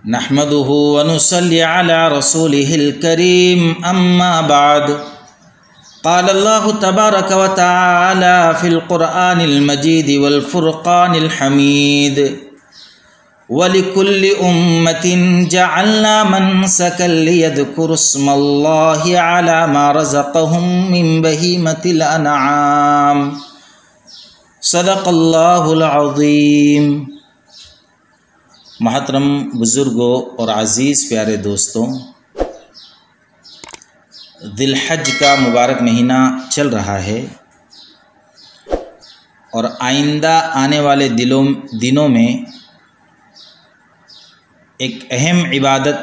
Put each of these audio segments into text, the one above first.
نحمده ونصلي على رسوله الكريم أما بعد قال الله تبارك وتعالى في القرآن المجيد والفرقان الحميد ولكل أمة جعلنا منسكا ليذكروا اسم الله على ما رزقهم من بهيمة الأنعام صدق اللہ العظیم۔ محترم بزرگوں اور عزیز پیارے دوستوں، ذی الحج کا مبارک مہینہ چل رہا ہے اور آئندہ آنے والے دنوں میں ایک اہم عبادت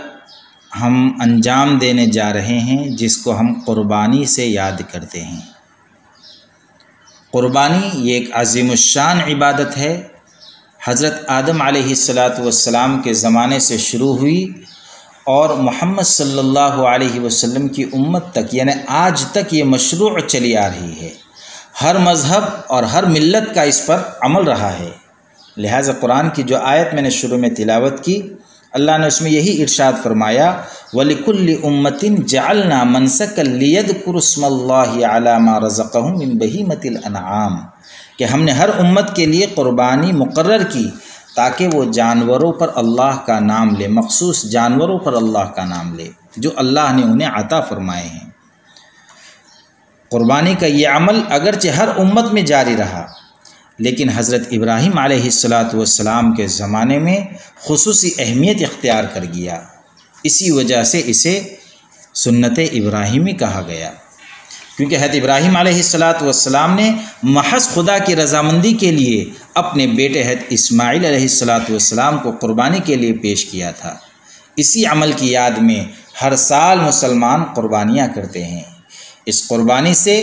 ہم انجام دینے جا رہے ہیں جس کو ہم قربانی سے یاد کرتے ہیں۔ قربانی یہ ایک عظیم الشان عبادت ہے۔ حضرت آدم علیہ السلام کے زمانے سے شروع ہوئی اور محمد صلی اللہ علیہ وسلم کی امت تک یعنی آج تک یہ مشروع چلی آ رہی ہے۔ ہر مذہب اور ہر ملت کا اس پر عمل رہا ہے۔ لہٰذا قرآن کی جو آیت میں نے شروع میں تلاوت کی، اللہ نے اس میں یہی ارشاد فرمایا وَلِكُلِّ أُمَّةٍ جَعَلْنَا مَنْسَكًا لِيَذْكُرُوا اسْمَ اللَّهِ عَلَى مَا رَزَقَهُم مِّن بَهِيمَةِ الْأَنْعَامِ کہ ہم نے ہر امت کے لیے قربانی مقرر کی تاکہ وہ جانوروں پر اللہ کا نام لے، مخصوص جانوروں پر اللہ کا نام لے جو اللہ نے انہیں عطا فرمائے ہیں۔ قربانی کا یہ عمل اگرچہ ہر امت میں جاری رہا، لیکن حضرت ابراہیم علیہ السلام کے زمانے میں خصوصی اہمیت اختیار کر گیا۔ اسی وجہ سے اسے سنت ابراہیمی کہا گیا، کیونکہ حضرت ابراہیم علیہ السلام نے محض خدا کی رضامندی کے لیے اپنے بیٹے حضرت اسماعیل علیہ السلام کو قربانی کے لیے پیش کیا تھا۔ اسی عمل کی یاد میں ہر سال مسلمان قربانیاں کرتے ہیں۔ اس قربانی سے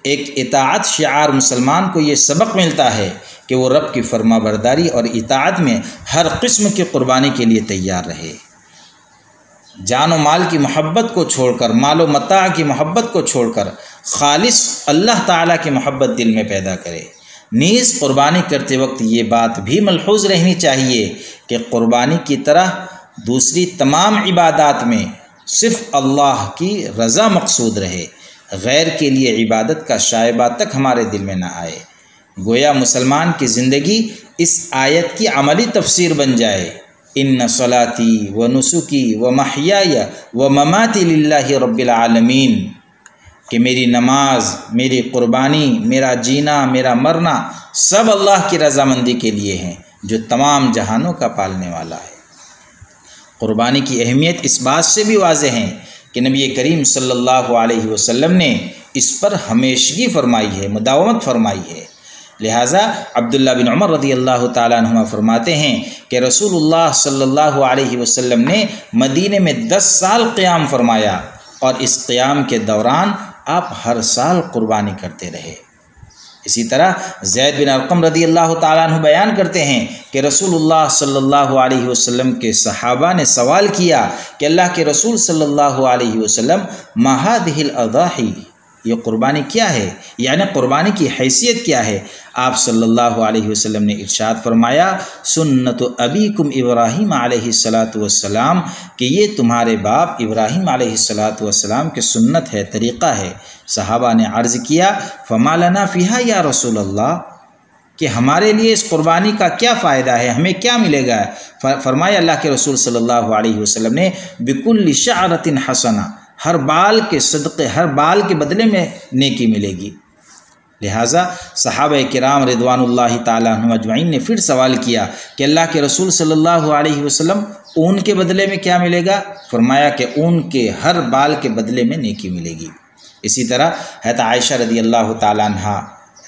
ایک اطاعت شعار مسلمان کو یہ سبق ملتا ہے کہ وہ رب کی فرما برداری اور اطاعت میں ہر قسم کی قربانی کے لیے تیار رہے۔ جان و مال کی محبت کو چھوڑ کر، مال و متاع کی محبت کو چھوڑ کر خالص اللہ تعالیٰ کی محبت دل میں پیدا کرے۔ نیز قربانی کرتے وقت یہ بات بھی ملحوظ رہنی چاہیے کہ قربانی کی طرح دوسری تمام عبادات میں صرف اللہ کی رضا مقصود رہے، غیر کے لیے عبادت کا شائبہ تک ہمارے دل میں نہ آئے۔ گویا مسلمان کی زندگی اس آیت کی عملی تفسیر بن جائے، ان صلاتی و نسکی و محیای و مماتی للہ رب العالمین، کہ میری نماز، میری قربانی، میرا جینا، میرا مرنا سب اللہ کی رضامندی کے لیے ہیں جو تمام جہانوں کا پالنے والا ہے۔ قربانی کی اہمیت اس بات سے بھی واضح ہے کہ نبی کریم صلی اللہ علیہ وسلم نے اس پر ہمیشگی فرمائی ہے، مداومت فرمائی ہے۔ لہٰذا عبداللہ بن عمر رضی اللہ تعالیٰ عنہما فرماتے ہیں کہ رسول اللہ صلی اللہ علیہ وسلم نے مدینے میں 10 سال قیام فرمایا اور اس قیام کے دوران آپ ہر سال قربانی کرتے رہے۔ اسی طرح زید بن ارقم رضی اللہ تعالیٰ عنہ بیان کرتے ہیں کہ رسول اللہ صلی اللہ علیہ وسلم کے صحابہ نے سوال کیا کہ اللہ کے رسول صلی اللہ علیہ وسلم ما هذه الاضاحی، یہ قربانی کیا ہے، یعنی قربانی کی حیثیت کیا ہے؟ آپ صلی اللہ علیہ وسلم نے ارشاد فرمایا سنت ابیکم ابراہیم علیہ السلام، کہ یہ تمہارے باپ ابراہیم علیہ السلام کی سنت ہے، طریقہ ہے۔ صحابہ نے عرض کیا فما لنا فیہا یا رسول اللہ، کہ ہمارے لیے اس قربانی کا کیا فائدہ ہے، ہمیں کیا ملے گا؟ فرمایا اللہ کے رسول صلی اللہ علیہ وسلم نے بکل شعرۃ حسنہ، ہر بال کے صدقے، ہر بال کے بدلے میں نیکی ملے گی۔ لہٰذا صحابہ کرام رضوان اللہ تعالیٰ عنہم اجمعین نے پھر سوال کیا کہ اللہ کے رسول صلی اللہ علیہ وسلم اون کے بدلے میں کیا ملے گا؟ فرمایا کہ اون کے ہر بال کے بدلے میں نیکی ملے گی۔ اسی طرح حضرت عائشہ رضی اللہ تعالیٰ عنہ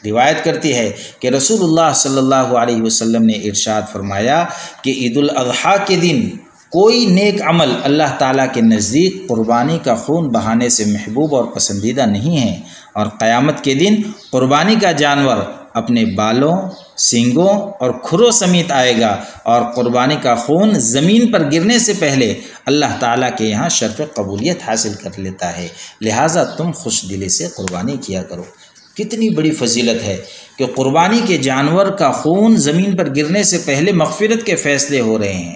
روایت کرتی ہے کہ رسول اللہ صلی اللہ علیہ وسلم نے ارشاد فرمایا کہ عید الاضحیٰ کے دن کوئی نیک عمل اللہ تعالیٰ کے نزدیک قربانی کا خون بہانے سے محبوب اور پسندیدہ نہیں ہے، اور قیامت کے دن قربانی کا جانور اپنے بالوں، سینگوں اور کھروں سمیت آئے گا، اور قربانی کا خون زمین پر گرنے سے پہلے اللہ تعالیٰ کے یہاں شرف قبولیت حاصل کر لیتا ہے۔ لہٰذا تم خوش دلی سے قربانی کیا کرو۔ کتنی بڑی فضیلت ہے کہ قربانی کے جانور کا خون زمین پر گرنے سے پہلے مغفرت کے فیصلے ہو رہے ہیں۔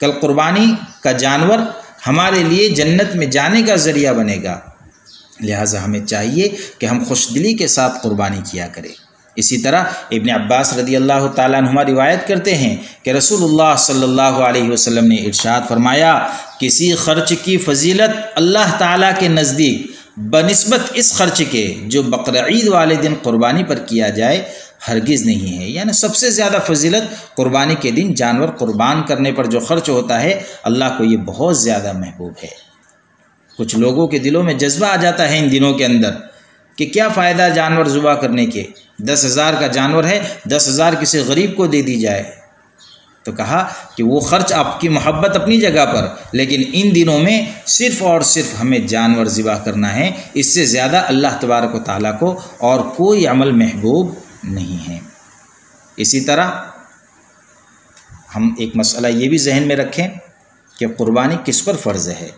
کل قربانی کا جانور ہمارے لیے جنت میں جانے کا ذریعہ بنے گا، لہٰذا ہمیں چاہیے کہ ہم خوش دلی کے ساتھ قربانی کیا کریں۔ اسی طرح ابن عباس رضی اللہ تعالیٰ عنہما روایت کرتے ہیں کہ رسول اللہ صلی اللہ علیہ وسلم نے ارشاد فرمایا، کسی خرچ کی فضیلت اللہ تعالیٰ کے نزدیک بنسبت اس خرچ کے جو بقرعید والے دن قربانی پر کیا جائے ہرگز نہیں ہے۔ یعنی سب سے زیادہ فضیلت قربانی کے دن جانور قربان کرنے پر جو خرچ ہوتا ہے، اللہ کو یہ بہت زیادہ محبوب ہے۔ کچھ لوگوں کے دلوں میں جذبہ آ جاتا ہے ان دنوں کے اندر کہ کیا فائدہ جانور ذبح کرنے کے، 10,000 کا جانور ہے، 10,000 کسی غریب کو دے دی جائے۔ تو کہا کہ وہ خرچ آپ کی محبت اپنی جگہ پر، لیکن ان دنوں میں صرف اور صرف ہمیں جانور ذبح کرنا ہے، اس سے زیادہ اللہ تبارک و تعالیٰ کو اور کوئی عمل محبوب نہیں ہے۔ اسی طرح ہم ایک مسئلہ یہ بھی ذہن میں رکھیں کہ قربانی کس پر فرض ہے۔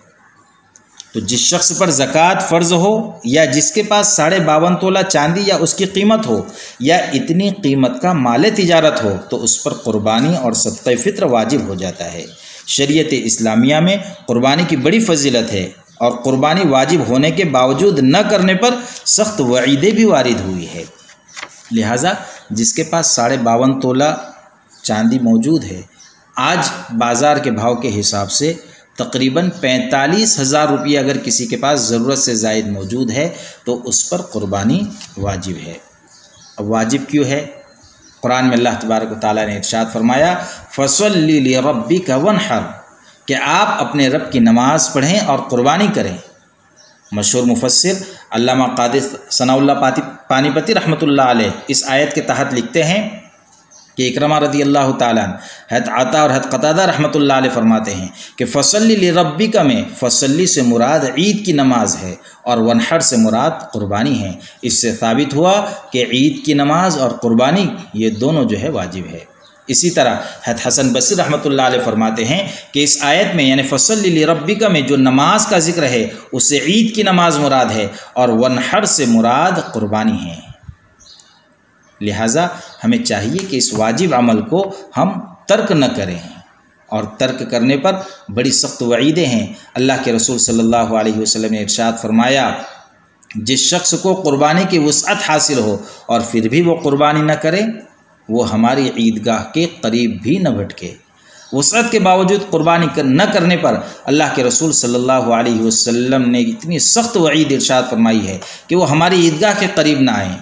تو جس شخص پر زکوٰۃ فرض ہو، یا جس کے پاس 52.5 تولہ چاندی یا اس کی قیمت ہو، یا اتنی قیمت کا مال تجارت ہو، تو اس پر قربانی اور صدقہ فطر واجب ہو جاتا ہے۔ شریعت اسلامیہ میں قربانی کی بڑی فضیلت ہے، اور قربانی واجب ہونے کے باوجود نہ کرنے پر سخت وعیدیں بھی وارد ہوئی ہے۔ لہٰذا جس کے پاس 52.5 تولہ چاندی موجود ہے، آج بازار کے بھاؤ کے حساب سے تقریباً 45,000 روپیہ اگر کسی کے پاس ضرورت سے زائد موجود ہے تو اس پر قربانی واجب ہے۔ اب واجب کیوں ہے؟ قرآن میں اللہ تبارک و تعالیٰ نے ارشاد فرمایا، فَصَلِّ لِرَبِّكَ وَانْحَرْ، کہ آپ اپنے رب کی نماز پڑھیں اور قربانی کریں۔ مشہور مفسر علامہ قادر ثناء اللہ پانی پتی رحمۃ اللہ علیہ اس آیت کے تحت لکھتے ہیں کہ اکرمہ رضی اللہ تعالیٰ عنہ، حضرت عطا اور حضرت قتادہ رحمۃ اللہ علیہ فرماتے ہیں کہ فصلی لربک میں فصلی سے مراد عید کی نماز ہے، اور ونحر سے مراد قربانی ہے۔ اس سے ثابت ہوا کہ عید کی نماز اور قربانی یہ دونوں جو ہے واجب ہے۔ اسی طرح حضرت حسن بصری رحمۃ اللہ علیہ فرماتے ہیں کہ اس آیت میں یعنی فصلی لربک میں جو نماز کا ذکر ہے اس سے عید کی نماز مراد ہے، اور ونحر سے مراد قربانی ہے۔ لہٰذا ہمیں چاہیے کہ اس واجب عمل کو ہم ترک نہ کریں، اور ترک کرنے پر بڑی سخت وعیدیں ہیں۔ اللہ کے رسول صلی اللہ علیہ وسلم نے ارشاد فرمایا، جس شخص کو قربانی کی وسعت حاصل ہو اور پھر بھی وہ قربانی نہ کرے، وہ ہماری عیدگاہ کے قریب بھی نہ بھٹکے۔ وسعت کے باوجود قربانی نہ کرنے پر اللہ کے رسول صلی اللہ علیہ وسلم نے اتنی سخت وعید ارشاد فرمائی ہے کہ وہ ہماری عیدگاہ کے قریب نہ آئیں۔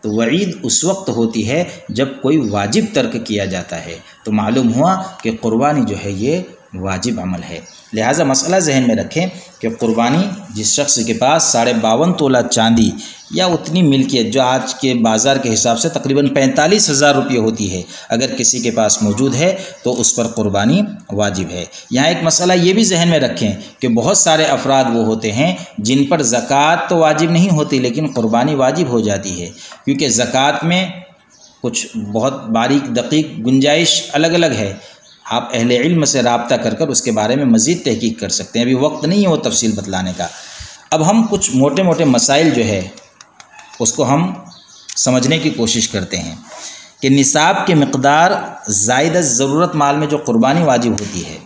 تو وعید اس وقت ہوتی ہے جب کوئی واجب ترک کیا جاتا ہے، تو معلوم ہوا کہ قربانی جو ہے یہ واجب عمل ہے۔ لہٰذا مسئلہ ذہن میں رکھیں کہ قربانی جس شخص کے پاس 52.5 تولہ چاندی یا اتنی ملکیت جو آج کے بازار کے حساب سے تقریباً 45,000 روپیہ ہوتی ہے، اگر کسی کے پاس موجود ہے تو اس پر قربانی واجب ہے۔ یہاں ایک مسئلہ یہ بھی ذہن میں رکھیں کہ بہت سارے افراد وہ ہوتے ہیں جن پر زکوٰۃ تو واجب نہیں ہوتی لیکن قربانی واجب ہو جاتی ہے، کیونکہ زکوٰۃ میں کچھ بہت باریک دقیق گنجائش الگ الگ ہے۔ آپ اہل علم سے رابطہ کر کر اس کے بارے میں مزید تحقیق کر سکتے ہیں، ابھی وقت نہیں ہے وہ تفصیل بتلانے کا۔ اب ہم کچھ موٹے موٹے مسائل جو ہے اس کو ہم سمجھنے کی کوشش کرتے ہیں کہ نصاب کی مقدار زائد از ضرورت مال میں جو قربانی واجب ہوتی ہے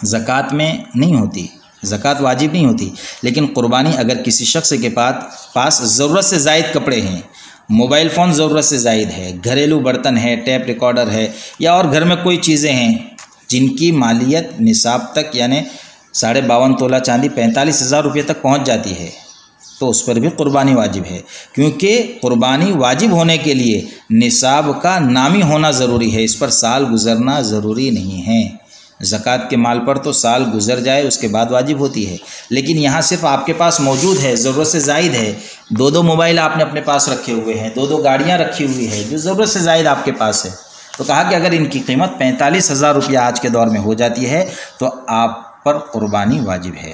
زکوٰۃ میں نہیں ہوتی، زکوٰۃ واجب نہیں ہوتی، لیکن قربانی اگر کسی شخص کے پاس ضرورت سے زائد کپڑے ہیں، موبائل فون ضرورت سے زائد ہے، گھریلو برتن ہے، ٹیپ ریکارڈر ہے، یا اور گھر میں کوئی چیزیں ہیں جن کی مالیت نصاب تک یعنی 52.5 تولہ چاندی 45,000 روپے تک پہنچ جاتی ہے، تو اس پر بھی قربانی واجب ہے، کیونکہ قربانی واجب ہونے کے لیے نصاب کا نامی ہونا ضروری ہے، اس پر سال گزرنا ضروری نہیں ہے۔ زکوٰۃ کے مال پر تو سال گزر جائے اس کے بعد واجب ہوتی ہے، لیکن یہاں صرف آپ کے پاس موجود ہے، ضرورت سے زائد ہے، 2 موبائل آپ نے اپنے پاس رکھے ہوئے ہیں، 2 گاڑیاں رکھی ہوئی ہے جو ضرورت سے زائد آپ کے پاس ہے، تو کہا کہ اگر ان کی قیمت 45,000 روپیہ آج کے دور میں ہو جاتی ہے تو آپ پر قربانی واجب ہے۔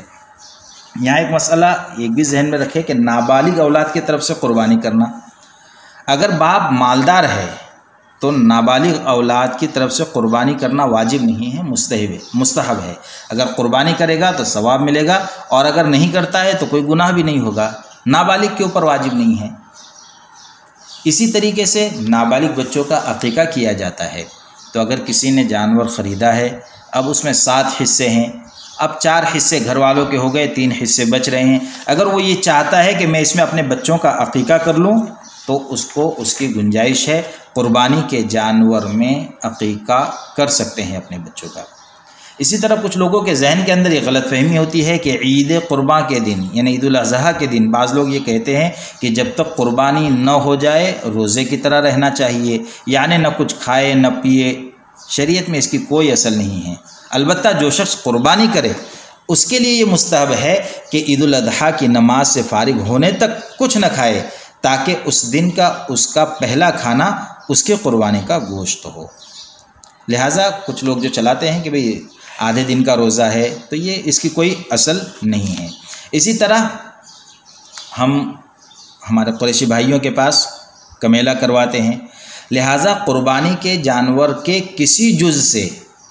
یہاں ایک مسئلہ ایک بھی ذہن میں رکھے کہ نابالغ اولاد کی طرف سے قربانی کرنا، اگر باپ مالدار ہے تو نابالغ اولاد کی طرف سے قربانی کرنا واجب نہیں ہے، مستحب ہے۔ اگر قربانی کرے گا تو ثواب ملے گا، اور اگر نہیں کرتا ہے تو کوئی گناہ بھی نہیں ہوگا، نابالغ کے اوپر واجب نہیں ہے۔ اسی طریقے سے نابالغ بچوں کا عقیقہ کیا جاتا ہے، تو اگر کسی نے جانور خریدا ہے اب اس میں 7 حصے ہیں، اب 4 حصے گھر والوں کے ہو گئے، 3 حصے بچ رہے ہیں۔ اگر وہ یہ چاہتا ہے کہ میں اس میں اپنے بچوں کا عقیقہ کر لوں تو اس کو اس کی گنجائش ہے، قربانی کے جانور میں عقیقہ کر سکتے ہیں اپنے بچوں کا۔ اسی طرح کچھ لوگوں کے ذہن کے اندر یہ غلط فہمی ہوتی ہے کہ عید قرباں کے دن یعنی عید الاضحیٰ کے دن بعض لوگ یہ کہتے ہیں کہ جب تک قربانی نہ ہو جائے روزے کی طرح رہنا چاہیے، یعنی نہ کچھ کھائے نہ پیے۔ شریعت میں اس کی کوئی اصل نہیں ہے۔ البتہ جو شخص قربانی کرے اس کے لیے یہ مستحب ہے کہ عید الاضحیٰ کی نماز سے فارغ ہونے تک کچھ نہ کھائے، تاکہ اس دن کا اس کا پہلا کھانا اس کے قربانی کا گوشت ہو۔ لہٰذا کچھ لوگ جو چلاتے ہیں کہ بھئی آدھے دن کا روزہ ہے، تو یہ اس کی کوئی اصل نہیں ہے۔ اسی طرح ہم ہمارے قریشی بھائیوں کے پاس کمیلہ کرواتے ہیں، لہٰذا قربانی کے جانور کے کسی جز سے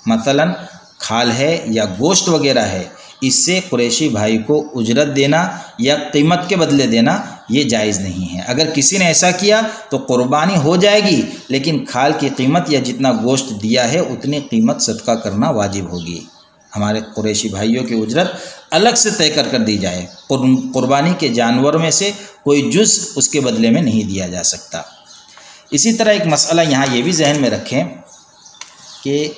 مثلاً کھال ہے یا گوشت وغیرہ ہے، اس سے قریشی بھائی کو اجرت دینا یا قیمت کے بدلے دینا یہ جائز نہیں ہے۔ اگر کسی نے ایسا کیا تو قربانی ہو جائے گی، لیکن کھال کی قیمت یا جتنا گوشت دیا ہے اتنی قیمت صدقہ کرنا واجب ہوگی۔ ہمارے قریشی بھائیوں کی اجرت الگ سے طے کر دی جائے، قربانی کے جانور میں سے کوئی جز اس کے بدلے میں نہیں دیا جا سکتا۔ اسی طرح ایک مسئلہ یہاں یہ بھی ذہن میں رکھیں کہ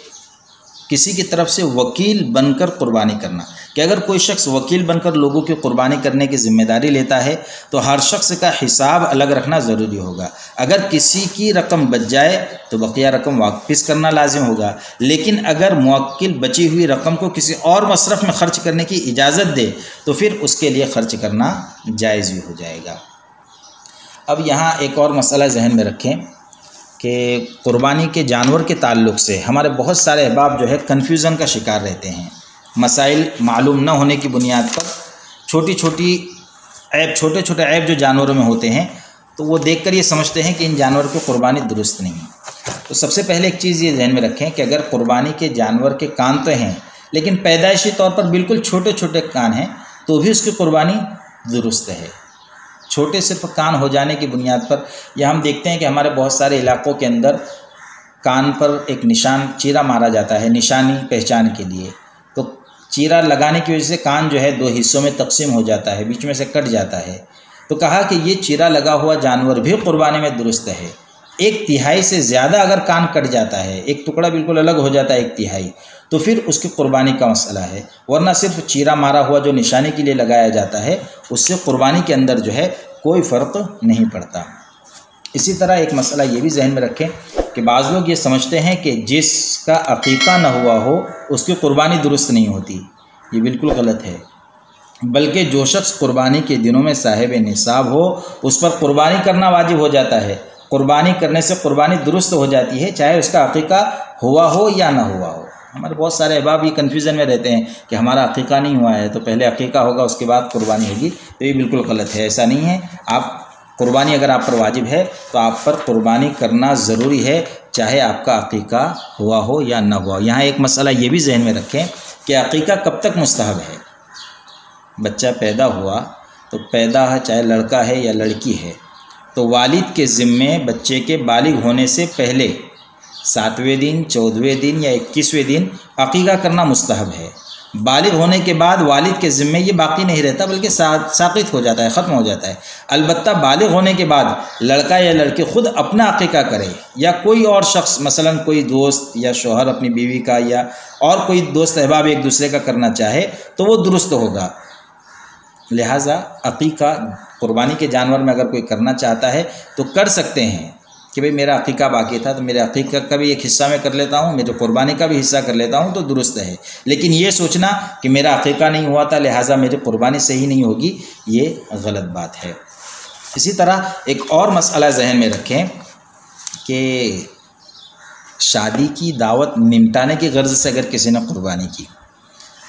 کسی کی طرف سے وکیل بن کر قربانی کرنا، کہ اگر کوئی شخص وکیل بن کر لوگوں کی قربانی کرنے کی ذمہ داری لیتا ہے تو ہر شخص کا حساب الگ رکھنا ضروری ہوگا۔ اگر کسی کی رقم بچ جائے تو بقیہ رقم واپس کرنا لازم ہوگا، لیکن اگر موکل بچی ہوئی رقم کو کسی اور مصرف میں خرچ کرنے کی اجازت دے تو پھر اس کے لیے خرچ کرنا جائز بھی ہو جائے گا۔ اب یہاں ایک اور مسئلہ ذہن میں رکھیں کہ قربانی کے جانور کے تعلق سے ہمارے بہت سارے احباب جو ہے کنفیوژن کا شکار رہتے ہیں۔ مسائل معلوم نہ ہونے کی بنیاد پر چھوٹے چھوٹے عیب جو جانوروں میں ہوتے ہیں تو وہ دیکھ کر یہ سمجھتے ہیں کہ ان جانور کی قربانی درست نہیں ہے۔ تو سب سے پہلے ایک چیز یہ ذہن میں رکھیں کہ اگر قربانی کے جانور کے کان تو ہیں لیکن پیدائشی طور پر بالکل چھوٹے چھوٹے کان ہیں تو بھی اس کی قربانی درست ہے۔ چھوٹے صرف کان ہو جانے کی بنیاد پر، یا ہم دیکھتے ہیں کہ ہمارے بہت سارے علاقوں کے اندر کان پر ایک نشان چیرا مارا جاتا ہے نشانی پہچان کے لیے، تو چیرا لگانے کی وجہ سے کان جو ہے 2 حصوں میں تقسیم ہو جاتا ہے، بیچ میں سے کٹ جاتا ہے۔ تو کہا کہ یہ چیرا لگا ہوا جانور بھی قربانی میں درست ہے۔ 1/3 سے زیادہ اگر کان کٹ جاتا ہے، ایک ٹکڑا بالکل الگ ہو جاتا ہے 1/3، تو پھر اس کی قربانی کا مسئلہ ہے، ورنہ صرف چیرا مارا ہوا جو نشانی کے لیے لگایا جاتا ہے اس سے قربانی کے اندر جو ہے کوئی فرق نہیں پڑتا۔ اسی طرح ایک مسئلہ یہ بھی ذہن میں رکھیں کہ بعض لوگ یہ سمجھتے ہیں کہ جس کا عقیقہ نہ ہوا ہو اس کی قربانی درست نہیں ہوتی۔ یہ بالکل غلط ہے، بلکہ جو شخص قربانی کے دنوں میں صاحب نصاب ہو اس پر قربانی کرنا واجب ہو جاتا ہے۔ قربانی کرنے سے قربانی درست ہو جاتی ہے، چاہے اس کا عقیقہ ہوا ہو یا نہ ہوا ہو۔ ہمارے بہت سارے احباب یہ کنفیوژن میں رہتے ہیں کہ ہمارا عقیقہ نہیں ہوا ہے تو پہلے عقیقہ ہوگا اس کے بعد قربانی ہوگی، تو یہ بالکل غلط ہے، ایسا نہیں ہے۔ قربانی اگر آپ پر واجب ہے تو آپ پر قربانی کرنا ضروری ہے، چاہے آپ کا عقیقہ ہوا ہو یا نہ ہوا ہو۔ یہاں ایک مسئلہ یہ بھی ذہن میں رکھیں کہ عقیقہ کب تک مستحب ہے۔ بچہ پیدا ہوا تو پیدا ہے، چاہے لڑکا ہے یا لڑکی ہے، تو والد کے ذمے بچے کے بالغ ہونے سے پہلے 7ویں دن، 14ویں دن یا 21ویں دن عقیقہ کرنا مستحب ہے۔ بالغ ہونے کے بعد والد کے ذمے یہ باقی نہیں رہتا بلکہ ساقط ہو جاتا ہے، ختم ہو جاتا ہے۔ البتہ بالغ ہونے کے بعد لڑکا یا لڑکی خود اپنا عقیقہ کرے یا کوئی اور شخص مثلا کوئی دوست یا شوہر اپنی بیوی کا یا اور کوئی دوست احباب ایک دوسرے کا کرنا چاہے تو وہ درست ہوگا۔ لہٰذا عقیقہ قربانی کے جانور میں اگر کوئی کرنا چاہتا ہے تو کر سکتے ہیں کہ بھئی میرا عقیقہ باقی تھا تو میرے عقیقہ کا بھی ایک حصہ میں کر لیتا ہوں، میرے قربانی کا بھی حصہ کر لیتا ہوں تو درست ہے۔ لیکن یہ سوچنا کہ میرا عقیقہ نہیں ہوا تھا لہٰذا میری قربانی صحیح نہیں ہوگی، یہ غلط بات ہے۔ اسی طرح ایک اور مسئلہ ذہن میں رکھیں کہ شادی کی دعوت نمٹانے کی غرض سے اگر کسی نے قربانی کی،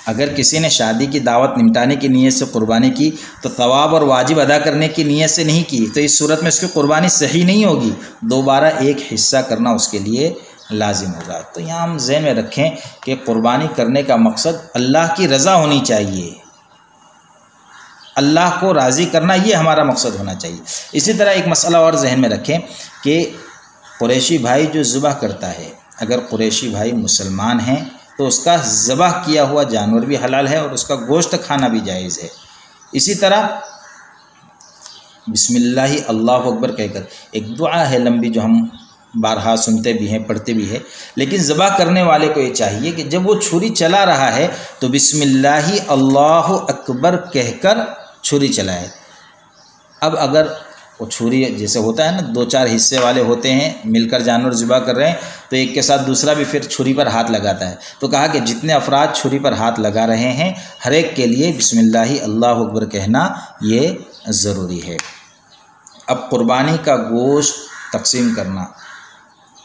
اگر کسی نے شادی کی دعوت نمٹانے کی نیت سے قربانی کی تو ثواب اور واجب ادا کرنے کی نیت سے نہیں کی تو اس صورت میں اس کی قربانی صحیح نہیں ہوگی، دوبارہ ایک حصہ کرنا اس کے لیے لازم ہوگا۔ تو یہاں ہم ذہن میں رکھیں کہ قربانی کرنے کا مقصد اللہ کی رضا ہونی چاہیے، اللہ کو راضی کرنا یہ ہمارا مقصد ہونا چاہیے۔ اسی طرح ایک مسئلہ اور ذہن میں رکھیں کہ قریشی بھائی جو ذبح کرتا ہے، اگر قریشی بھائی مسلمان ہیں تو اس کا ذبح کیا ہوا جانور بھی حلال ہے اور اس کا گوشت کھانا بھی جائز ہے۔ اسی طرح بسم اللہ اللہ اکبر کہہ کر ایک دعا ہے لمبی، جو ہم بارہا سنتے بھی ہیں پڑھتے بھی ہیں، لیکن ذبح کرنے والے کو یہ چاہیے کہ جب وہ چھری چلا رہا ہے تو بسم اللہ اللہ اکبر کہہ کر چھری چلائے۔ اب اگر وہ چھری جیسے ہوتا ہے نا 2-4 حصے والے ہوتے ہیں، مل کر جانور ذبح کر رہے ہیں تو ایک کے ساتھ دوسرا بھی پھر چھری پر ہاتھ لگاتا ہے، تو کہا کہ جتنے افراد چھری پر ہاتھ لگا رہے ہیں ہر ایک کے لیے بسم اللہ اللہ اکبر کہنا یہ ضروری ہے۔ اب قربانی کا گوشت تقسیم کرنا،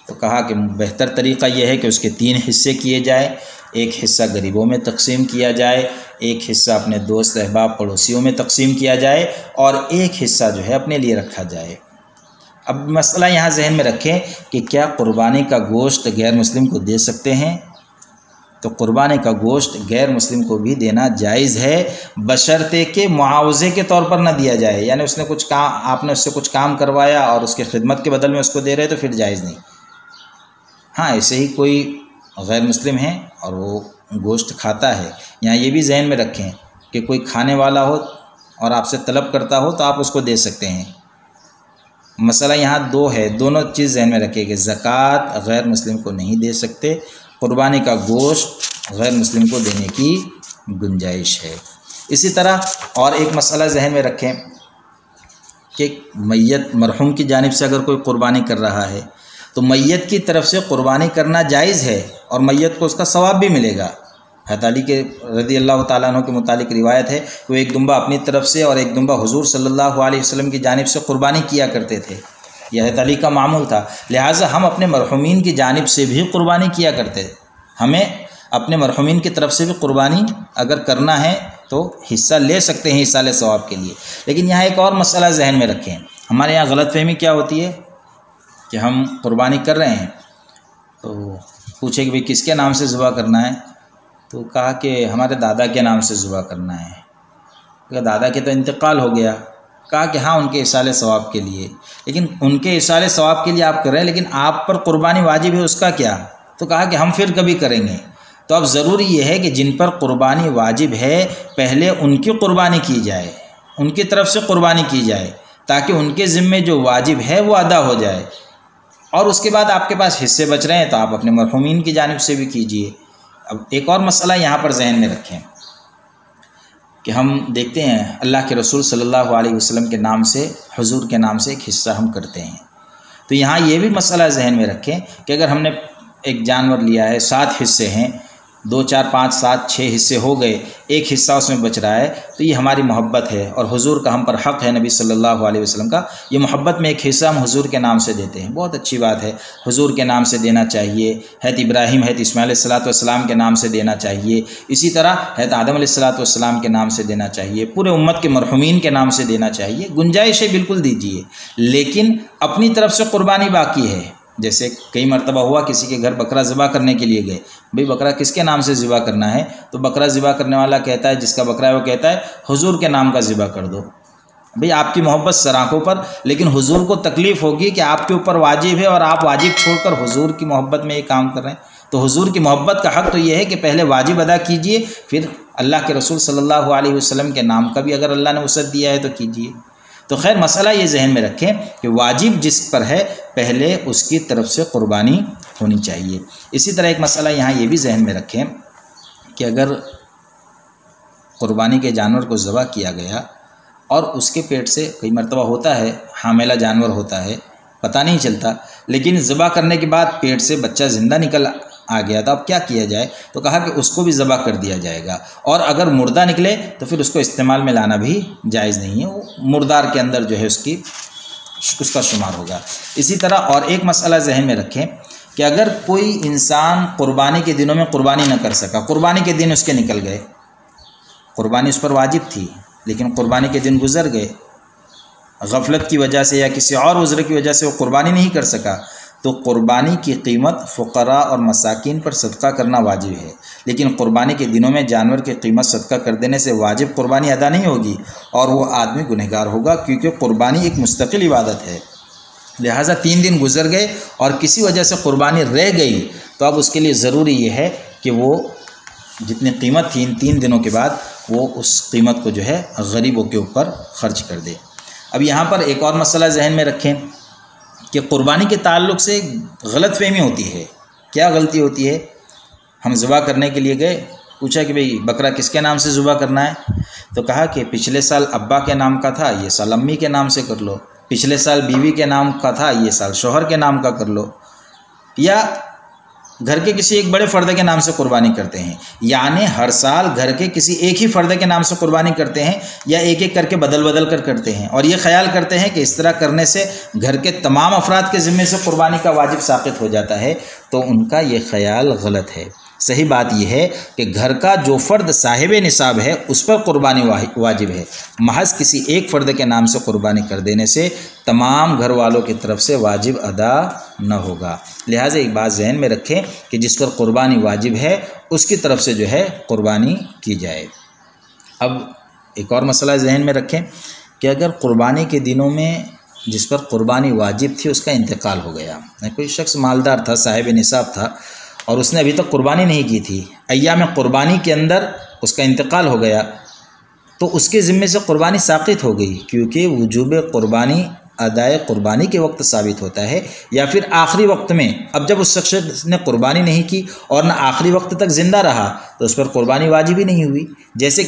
تو کہا کہ بہتر طریقہ یہ ہے کہ اس کے 3 حصے کیے جائے، ایک حصہ غریبوں میں تقسیم کیا جائے، ایک حصہ اپنے دوست احباب پڑوسیوں میں تقسیم کیا جائے، اور ایک حصہ جو ہے اپنے لیے رکھا جائے۔ اب مسئلہ یہاں ذہن میں رکھیں کہ کیا قربانی کا گوشت غیر مسلم کو دے سکتے ہیں؟ تو قربانی کا گوشت غیر مسلم کو بھی دینا جائز ہے، بشرطے کہ معاوضے کے طور پر نہ دیا جائے، یعنی اس نے کچھ کام، آپ نے اس سے کچھ کام کروایا اور اس کی خدمت کے بدل میں اس کو دے رہے تو پھر جائز نہیں۔ ہاں ایسے ہی کوئی غیر مسلم ہے اور وہ گوشت کھاتا ہے، یہاں یہ بھی ذہن میں رکھیں کہ کوئی کھانے والا ہو اور آپ سے طلب کرتا ہو تو آپ اس کو دے سکتے ہیں۔ مسئلہ یہاں 2 ہے، دونوں چیز ذہن میں رکھیں کہ زکوٰۃ غیر مسلم کو نہیں دے سکتے، قربانی کا گوشت غیر مسلم کو دینے کی گنجائش ہے۔ اسی طرح اور ایک مسئلہ ذہن میں رکھیں کہ میت مرحوم کی جانب سے اگر کوئی قربانی کر رہا ہے تو میت کی طرف سے قربانی کرنا جائز ہے اور میت کو اس کا ثواب بھی ملے گا۔ حضرت علی کے رضی اللہ تعالیٰ عنہ کے متعلق روایت ہے کہ وہ ایک دمبہ اپنی طرف سے اور ایک دمبہ حضور صلی اللہ علیہ وسلم کی جانب سے قربانی کیا کرتے تھے، یہ حضرت علی کا معمول تھا، لہٰذا ہم اپنے مرحومین کی جانب سے بھی قربانی کیا کرتے ہیں۔ ہمیں اپنے مرحومین کی طرف سے بھی قربانی اگر کرنا ہے تو حصہ لے سکتے ہیں حصہ ثواب کے لیے۔ لیکن یہاں ایک اور مسئلہ ذہن میں رکھیں، ہمارے یہاں غلط فہمی کیا ہوتی ہے کہ ہم قربانی کر رہے ہیں تو پوچھے کہ بھئی کس کے نام سے ذبح کرنا ہے، تو کہا کہ ہمارے دادا کے نام سے ذبح کرنا ہے، کہ دادا کے تو انتقال ہو گیا، کہا کہ ہاں ان کے ایصال ثواب کے لیے، لیکن ان کے ایصال ثواب کے لیے آپ کر رہے ہیں، لیکن آپ پر قربانی واجب ہے اس کا کیا؟ تو کہا کہ ہم پھر کبھی کریں گے۔ تو اب ضروری یہ ہے کہ جن پر قربانی واجب ہے پہلے ان کی قربانی کی جائے، ان کی طرف سے قربانی کی جائے تاکہ ان کے ذمے جو واجب ہے وہ ادا ہو جائے، اور اس کے بعد آپ کے پاس حصے بچ رہے ہیں تو آپ اپنے مرحومین کی جانب سے بھی کیجئے۔ اب ایک اور مسئلہ یہاں پر ذہن میں رکھیں کہ ہم دیکھتے ہیں اللہ کے رسول صلی اللہ علیہ وسلم کے نام سے، حضور کے نام سے ایک حصہ ہم کرتے ہیں، تو یہاں یہ بھی مسئلہ ذہن میں رکھیں کہ اگر ہم نے ایک جانور لیا ہے، 7 حصے ہیں، 2 4 5 7 6 حصے ہو گئے، ایک حصہ اس میں بچ رہا ہے، تو یہ ہماری محبت ہے اور حضور کا ہم پر حق ہے، نبی صلی اللہ علیہ وسلم کا، یہ محبت میں ایک حصہ ہم حضور کے نام سے دیتے ہیں، بہت اچھی بات ہے، حضور کے نام سے دینا چاہیے، حضرت ابراہیم حضرت اسماعیل علیہ السلام کے نام سے دینا چاہیے، اسی طرح حضرت آدم علیہ السلام کے نام سے دینا چاہیے، پورے امت کے مرحومین کے نام سے دینا چاہیے، گنجائش ہے بالکل دیجیے، لیکن اپنی طرف سے قربانی باقی ہے۔ جیسے کئی مرتبہ ہوا کسی کے گھر بکرا ذبح کرنے کے لیے گئے، بھئی بکرا کس کے نام سے ذبح کرنا ہے؟ تو بکرا ذبح کرنے والا کہتا ہے، جس کا بکرا ہے وہ کہتا ہے حضور کے نام کا ذبح کر دو۔ بھئی آپ کی محبت سراخوں پر، لیکن حضور کو تکلیف ہوگی کہ آپ کے اوپر واجب ہے اور آپ واجب چھوڑ کر حضور کی محبت میں یہ کام کر رہے ہیں، تو حضور کی محبت کا حق تو یہ ہے کہ پہلے واجب ادا کیجئے، پھر اللہ کے رسول صلی اللہ علیہ وسلم کے نام کا بھی اگر اللہ نے وسعت دیا ہے تو کیجئے۔ تو خیر مسئلہ یہ ذہن میں رکھیں کہ واجب جس پر ہے پہلے اس کی طرف سے قربانی ہونی چاہیے۔ اسی طرح ایک مسئلہ یہاں یہ بھی ذہن میں رکھیں کہ اگر قربانی کے جانور کو ذبح کیا گیا اور اس کے پیٹ سے کئی مرتبہ ہوتا ہے حاملہ جانور ہوتا ہے، پتہ نہیں چلتا، لیکن ذبح کرنے کے بعد پیٹ سے بچہ زندہ نکل آ گیا تھا، اب کیا کیا جائے؟ تو کہا کہ اس کو بھی ذبح کر دیا جائے گا، اور اگر مردہ نکلے تو پھر اس کو استعمال میں لانا بھی جائز نہیں ہے، وہ مردار کے اندر جو ہے اس کا شمار ہوگا۔ اسی طرح اور ایک مسئلہ ذہن میں رکھیں کہ اگر کوئی انسان قربانی کے دنوں میں قربانی نہ کر سکا، قربانی کے دن اس کے نکل گئے، قربانی اس پر واجب تھی لیکن قربانی کے دن گزر گئے، غفلت کی وجہ سے یا کسی اور عذر کی وجہ سے وہ قربانی نہیں کر سکا، تو قربانی کی قیمت فقراء اور مساکین پر صدقہ کرنا واجب ہے، لیکن قربانی کے دنوں میں جانور کی قیمت صدقہ کر دینے سے واجب قربانی ادا نہیں ہوگی اور وہ آدمی گنہگار ہوگا، کیونکہ قربانی ایک مستقل عبادت ہے۔ لہٰذا 3 دن گزر گئے اور کسی وجہ سے قربانی رہ گئی تو اب اس کے لیے ضروری یہ ہے کہ وہ جتنی قیمت تھی ان 3 دنوں کے بعد وہ اس قیمت کو جو ہے غریبوں کے اوپر خرچ کر دے۔ اب یہاں پر ایک اور مسئلہ ذہن میں رکھیں کہ قربانی کے تعلق سے غلط فہمی ہوتی ہے۔ کیا غلطی ہوتی ہے؟ ہم ذبح کرنے کے لیے گئے، پوچھا کہ بھئی بکرا کس کے نام سے ذبح کرنا ہے؟ تو کہا کہ پچھلے سال ابا کے نام کا تھا، یہ سال امی کے نام سے کر لو، پچھلے سال بیوی کے نام کا تھا، یہ سال شوہر کے نام کا کر لو، یا گھر کے کسی ایک بڑے فرد کے نام سے قربانی کرتے ہیں، یعنی ہر سال گھر کے کسی ایک ہی فرد کے نام سے قربانی کرتے ہیں، یا ایک ایک کر کے بدل بدل کر کرتے ہیں، اور یہ خیال کرتے ہیں کہ اس طرح کرنے سے گھر کے تمام افراد کے ذمے سے قربانی کا واجب ساقط ہو جاتا ہے۔ تو ان کا یہ خیال غلط ہے۔ صحیح بات یہ ہے کہ گھر کا جو فرد صاحب نصاب ہے اس پر قربانی واجب ہے، محض کسی ایک فرد کے نام سے قربانی کر دینے سے تمام گھر والوں کی طرف سے واجب ادا نہ ہوگا۔ لہٰذا ایک بات ذہن میں رکھیں کہ جس پر قربانی واجب ہے اس کی طرف سے جو ہے قربانی کی جائے۔ اب ایک اور مسئلہ ذہن میں رکھیں کہ اگر قربانی کے دنوں میں جس پر قربانی واجب تھی اس کا انتقال ہو گیا، کوئی شخص مالدار تھا، صاحب نصاب تھا، اور اس نے ابھی تک قربانی نہیں کی تھی، ایام قربانی کے اندر اس کا انتقال ہو گیا، تو اس کے ذمے سے قربانی ساقط ہو گئی، کیونکہ وجوب قربانی ادائے قربانی کے وقت ثابت ہوتا ہے یا پھر آخری وقت میں۔ اب جب اس شخص نے قربانی نہیں کی اور نہ آخری وقت تک زندہ رہا تو اس پر قربانی واجب ہی نہیں ہوئی۔ جیسے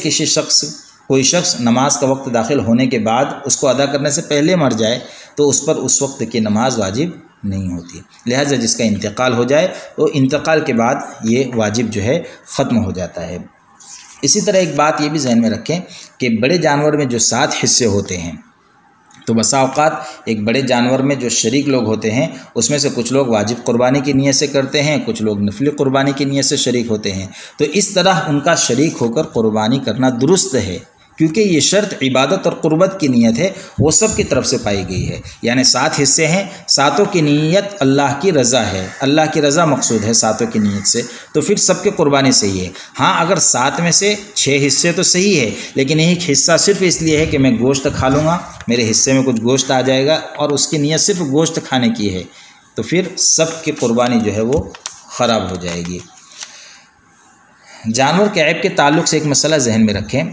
کوئی شخص نماز کا وقت داخل ہونے کے بعد اس کو ادا کرنے سے پہلے مر جائے تو اس پر اس وقت کی نماز واجب نہیں ہوتی۔ لہٰذا جس کا انتقال ہو جائے تو انتقال کے بعد یہ واجب جو ہے ختم ہو جاتا ہے۔ اسی طرح ایک بات یہ بھی ذہن میں رکھیں کہ بڑے جانور میں جو 7 حصے ہوتے ہیں تو بسا اوقات ایک بڑے جانور میں جو شریک لوگ ہوتے ہیں اس میں سے کچھ لوگ واجب قربانی کی نیت سے کرتے ہیں، کچھ لوگ نفلی قربانی کی نیت سے شریک ہوتے ہیں، تو اس طرح ان کا شریک ہو کر قربانی کرنا درست ہے، کیونکہ یہ شرط عبادت اور قربت کی نیت ہے وہ سب کی طرف سے پائی گئی ہے۔ یعنی 7 حصے ہیں، 7 کی نیت اللہ کی رضا ہے، اللہ کی رضا مقصود ہے 7 کی نیت سے، تو پھر سب کی قربانی صحیح ہے۔ ہاں اگر 7 میں سے 6 حصے تو صحیح ہے، لیکن ایک حصہ صرف اس لیے ہے کہ میں گوشت کھا لوں گا، میرے حصے میں کچھ گوشت آ جائے گا اور اس کی نیت صرف گوشت کھانے کی ہے، تو پھر سب کی قربانی جو ہے وہ خراب ہو جائے گی۔ جانور کے عیب کے تعلق سے ایک مسئلہ ذہن میں رکھیں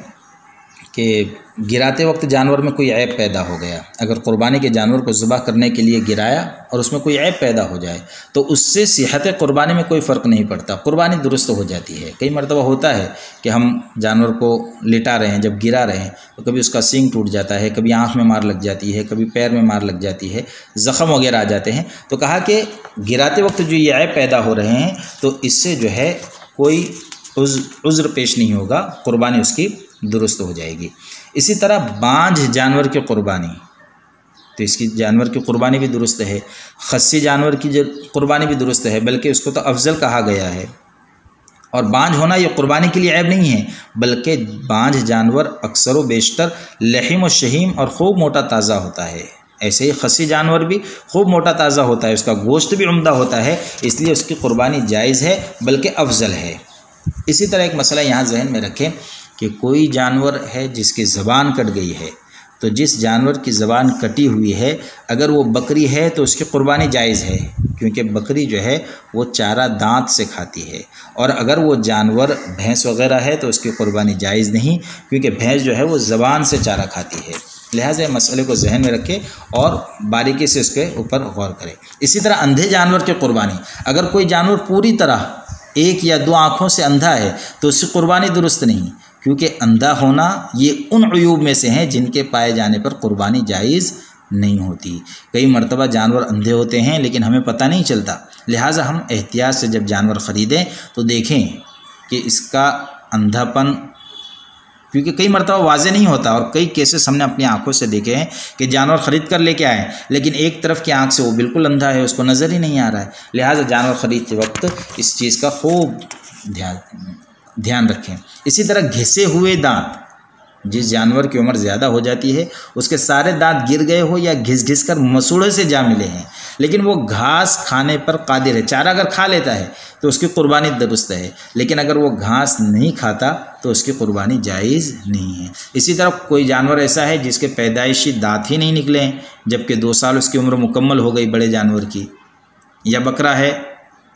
کہ گراتے وقت جانور میں کوئی عیب پیدا ہو گیا، اگر قربانی کے جانور کو ذبح کرنے کے لیے گرایا اور اس میں کوئی عیب پیدا ہو جائے تو اس سے صحت قربانی میں کوئی فرق نہیں پڑتا، قربانی درست ہو جاتی ہے۔ کئی مرتبہ ہوتا ہے کہ ہم جانور کو لٹا رہے ہیں، جب گرا رہے ہیں تو کبھی اس کا سینگ ٹوٹ جاتا ہے، کبھی آنکھ میں مار لگ جاتی ہے، کبھی پیر میں مار لگ جاتی ہے، زخم وغیرہ آ جاتے ہیں، تو کہا کہ گراتے وقت جو یہ عیب پیدا ہو رہے ہیں تو اس سے جو ہے کوئی عذر پیش نہیں ہوگا، قربانی اس کی درست ہو جائے گی۔ اسی طرح بانجھ جانور کی قربانی، تو اس کی جانور کی قربانی بھی درست ہے، خصی جانور کی قربانی بھی درست ہے، بلکہ اس کو تو افضل کہا گیا ہے۔ اور بانجھ ہونا یہ قربانی کے لیے عیب نہیں ہے، بلکہ بانجھ جانور اکثر و بیشتر لحیم و شہیم اور خوب موٹا تازہ ہوتا ہے، ایسے ہی خصی جانور بھی خوب موٹا تازہ ہوتا ہے، اس کا گوشت بھی عمدہ ہوتا ہے، اس لیے اس کی قربانی جائز ہے بلکہ افضل ہے۔ اسی طرح ایک مسئلہ یہاں ذہن میں رکھیں کہ کوئی جانور ہے جس کی زبان کٹ گئی ہے، تو جس جانور کی زبان کٹی ہوئی ہے اگر وہ بکری ہے تو اس کی قربانی جائز ہے، کیونکہ بکری جو ہے وہ چارہ دانت سے کھاتی ہے، اور اگر وہ جانور بھینس وغیرہ ہے تو اس کی قربانی جائز نہیں، کیونکہ بھینس جو ہے وہ زبان سے چارہ کھاتی ہے۔ لہٰذا مسئلے کو ذہن میں رکھے اور باریکی سے اس کے اوپر غور کرے۔ اسی طرح اندھے جانور کی قربانی، اگر کوئی جانور پوری طرح 1 یا 2 آنکھوں سے اندھا ہے تو اس کی قربانی درست نہیں، کیونکہ اندھا ہونا یہ ان عیوب میں سے ہیں جن کے پائے جانے پر قربانی جائز نہیں ہوتی۔ کئی مرتبہ جانور اندھے ہوتے ہیں لیکن ہمیں پتہ نہیں چلتا، لہٰذا ہم احتیاط سے جب جانور خریدیں تو دیکھیں کہ اس کا اندھا پن، کیونکہ کئی مرتبہ واضح نہیں ہوتا، اور کئی کیسز ہم نے اپنی آنکھوں سے دیکھے ہیں کہ جانور خرید کر لے کے آئے لیکن ایک طرف کی آنکھ سے وہ بالکل اندھا ہے، اس کو نظر ہی نہیں آ رہا ہے۔ لہٰذا جانور خریدتے وقت اس چیز کا خوب دھیان رکھیں۔ اسی طرح گھسے ہوئے دانت، جس جانور کی عمر زیادہ ہو جاتی ہے اس کے سارے دانت گر گئے ہو یا گھس گھس کر مسوڑے سے جا ملے ہیں لیکن وہ گھاس کھانے پر قادر ہے، چارہ اگر کھا لیتا ہے تو اس کی قربانی درست ہے، لیکن اگر وہ گھاس نہیں کھاتا تو اس کی قربانی جائز نہیں ہے۔ اسی طرح کوئی جانور ایسا ہے جس کے پیدائشی دانت ہی نہیں نکلے ہیں جبکہ 2 سال اس کی عمر مکمل ہو گئی بڑے جانور کی، یا بکرا ہے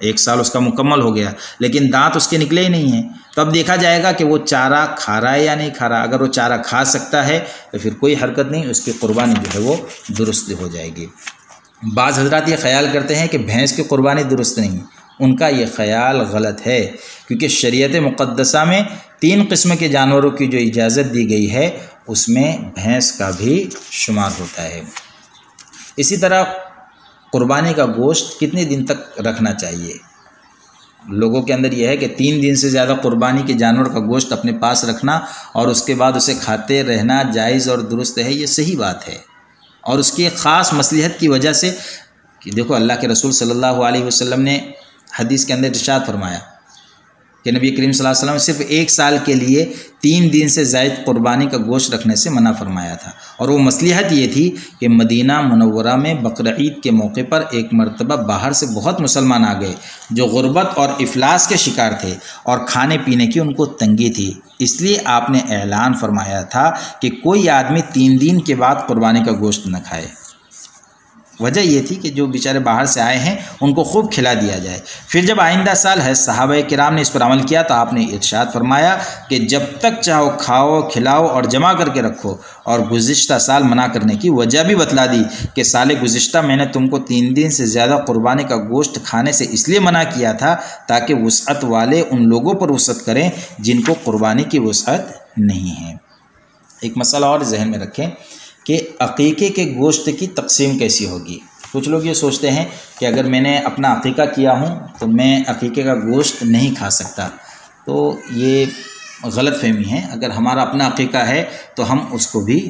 1 سال اس کا مکمل ہو گیا لیکن دانت اس کے نکلے ہی نہیں ہیں، تو اب دیکھا جائے گا کہ وہ چارہ کھا رہا ہے یا نہیں کھا رہا۔ اگر وہ چارہ کھا سکتا ہے تو پھر کوئی حرکت نہیں، اس کی قربانی جو ہے وہ درست ہو جائے گی۔ بعض حضرات یہ خیال کرتے ہیں کہ بھینس کی قربانی درست نہیں، ان کا یہ خیال غلط ہے، کیونکہ شریعت مقدسہ میں 3 قسم کے جانوروں کی جو اجازت دی گئی ہے اس میں بھینس کا بھی شمار ہوتا ہے۔ اسی طرح قربانی کا گوشت کتنے دن تک رکھنا چاہیے؟ لوگوں کے اندر یہ ہے کہ 3 دن سے زیادہ قربانی کے جانور کا گوشت اپنے پاس رکھنا اور اس کے بعد اسے کھاتے رہنا جائز اور درست ہے، یہ صحیح بات ہے، اور اس کی ایک خاص مصلحت کی وجہ سے کہ دیکھو اللہ کے رسول صلی اللہ علیہ وسلم نے حدیث کے اندر ارشاد فرمایا کہ نبی کریم صلی اللہ علیہ وسلم نے صرف 1 سال کے لیے 3 دن سے زائد قربانی کا گوشت رکھنے سے منع فرمایا تھا، اور وہ مصلحت یہ تھی کہ مدینہ منورہ میں بقرعید کے موقع پر ایک مرتبہ باہر سے بہت مسلمان آ گئے جو غربت اور افلاس کے شکار تھے اور کھانے پینے کی ان کو تنگی تھی، اس لیے آپ نے اعلان فرمایا تھا کہ کوئی آدمی 3 دن کے بعد قربانی کا گوشت نہ کھائے۔ وجہ یہ تھی کہ جو بیچارے باہر سے آئے ہیں ان کو خوب کھلا دیا جائے۔ پھر جب آئندہ سال ہے صحابہ کرام نے اس پر عمل کیا تو آپ نے ارشاد فرمایا کہ جب تک چاہو کھاؤ کھلاؤ اور جمع کر کے رکھو، اور گزشتہ سال منع کرنے کی وجہ بھی بتلا دی کہ سال گزشتہ میں نے تم کو 3 دن سے زیادہ قربانی کا گوشت کھانے سے اس لیے منع کیا تھا تاکہ وسعت والے ان لوگوں پر وسعت کریں جن کو قربانی کی وسعت نہیں ہے۔ ایک مسئلہ اور ذہن میں رکھیں کہ عقیقے کے گوشت کی تقسیم کیسی ہوگی۔ کچھ لوگ یہ سوچتے ہیں کہ اگر میں نے اپنا عقیقہ کیا ہوں تو میں عقیقے کا گوشت نہیں کھا سکتا، تو یہ غلط فہمی ہے۔ اگر ہمارا اپنا عقیقہ ہے تو ہم اس کو بھی